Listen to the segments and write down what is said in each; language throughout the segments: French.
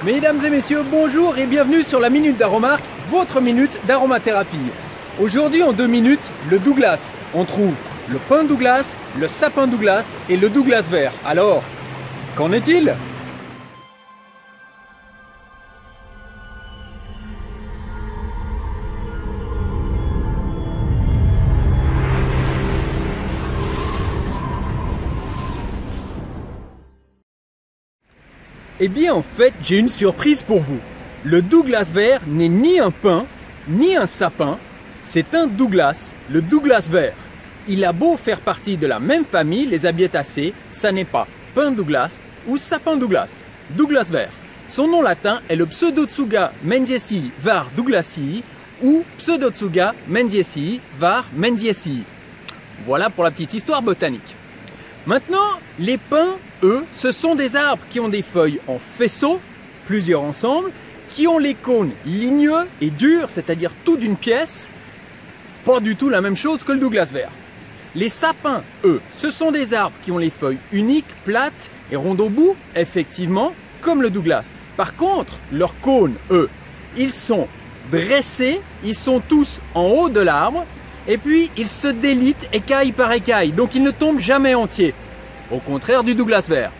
Mesdames et messieurs, bonjour et bienvenue sur la Minute d'Aromark, votre minute d'aromathérapie. Aujourd'hui en 2 minutes, le Douglas. On trouve le pin Douglas, le sapin Douglas et le Douglas vert. Alors, qu'en est-il ? Eh bien en fait, j'ai une surprise pour vous. Le Douglas vert n'est ni un pin, ni un sapin, c'est un Douglas, le Douglas vert. Il a beau faire partie de la même famille, les Abietacées, ça n'est pas pin Douglas ou sapin Douglas, Douglas vert. Son nom latin est le Pseudotsuga menziesii var. Douglasii ou Pseudotsuga menziesii var. Menziesii. Voilà pour la petite histoire botanique. Maintenant, les pins, eux, ce sont des arbres qui ont des feuilles en faisceau, plusieurs ensemble, qui ont les cônes ligneux et durs, c'est-à-dire tout d'une pièce, pas du tout la même chose que le Douglas vert. Les sapins, eux, ce sont des arbres qui ont les feuilles uniques, plates et rondes au bout, effectivement, comme le Douglas. Par contre, leurs cônes, eux, ils sont dressés, ils sont tous en haut de l'arbre, et puis ils se délitent écaille par écaille, donc ils ne tombent jamais entiers. Au contraire du Douglas vert.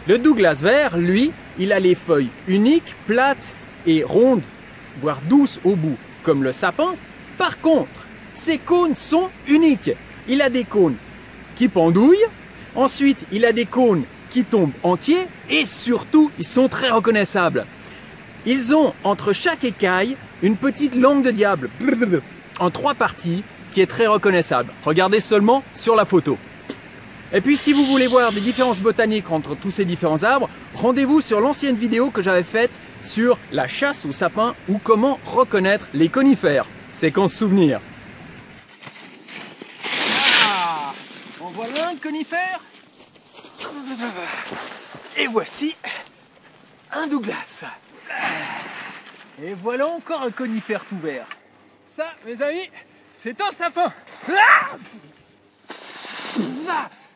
Le Douglas vert, lui, il a les feuilles uniques, plates et rondes, voire douces au bout, comme le sapin. Par contre, ses cônes sont uniques. Il a des cônes qui pendouillent, ensuite il a des cônes qui tombent entiers, et surtout, ils sont très reconnaissables. Ils ont entre chaque écaille une petite langue de diable, en 3 parties, qui est très reconnaissable. Regardez seulement sur la photo. Et puis si vous voulez voir des différences botaniques entre tous ces différents arbres, rendez-vous sur l'ancienne vidéo que j'avais faite sur la chasse aux sapins ou comment reconnaître les conifères. Séquence souvenir. Ah, en voilà un conifère. Et voici un Douglas. Et voilà encore un conifère tout vert. Ça, mes amis, c'est un sapin.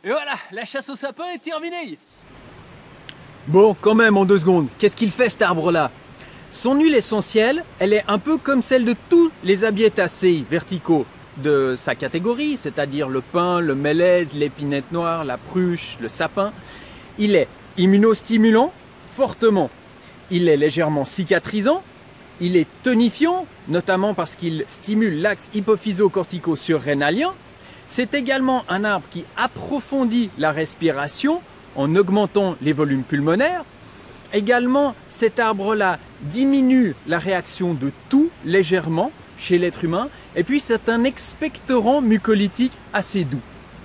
Et voilà, la chasse au sapin est terminée. Bon, quand même, en 2 secondes, qu'est-ce qu'il fait cet arbre-là? Son huile essentielle, elle est un peu comme celle de tous les Abietacées verticaux de sa catégorie, c'est-à-dire le pin, le mélèze, l'épinette noire, la pruche, le sapin. Il est immunostimulant, fortement. Il est légèrement cicatrisant. Il est tonifiant, notamment parce qu'il stimule l'axe hypophyso-cortico-surrénalien. C'est également un arbre qui approfondit la respiration en augmentant les volumes pulmonaires. Également, cet arbre-là diminue la réaction de toux légèrement chez l'être humain. Et puis, c'est un expectorant mucolytique assez doux.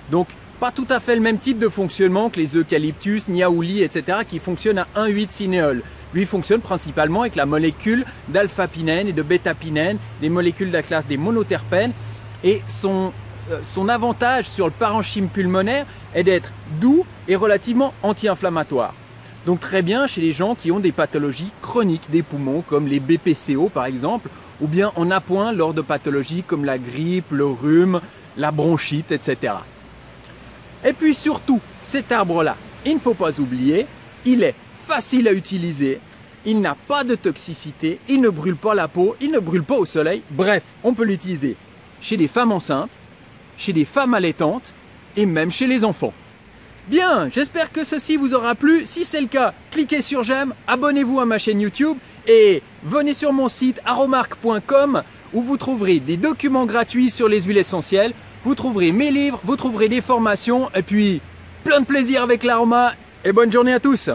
Donc, pas tout à fait le même type de fonctionnement que les eucalyptus, niaouli, etc. qui fonctionnent à 1,8-cinéole. Lui fonctionne principalement avec la molécule d'alpha-pinène et de bêta-pinène, des molécules de la classe des monoterpènes. Et son avantage sur le parenchyme pulmonaire est d'être doux et relativement anti-inflammatoire. Donc très bien chez les gens qui ont des pathologies chroniques des poumons, comme les BPCO par exemple, ou bien en appoint lors de pathologies comme la grippe, le rhume, la bronchite, etc. Et puis surtout, cet arbre-là, il ne faut pas oublier, il est facile à utiliser, il n'a pas de toxicité, il ne brûle pas la peau, il ne brûle pas au soleil. Bref, on peut l'utiliser chez des femmes enceintes, chez des femmes allaitantes et même chez les enfants. Bien, j'espère que ceci vous aura plu. Si c'est le cas, cliquez sur j'aime, abonnez-vous à ma chaîne YouTube et venez sur mon site aromark.com où vous trouverez des documents gratuits sur les huiles essentielles, vous trouverez mes livres, vous trouverez des formations et puis plein de plaisir avec l'aroma et bonne journée à tous.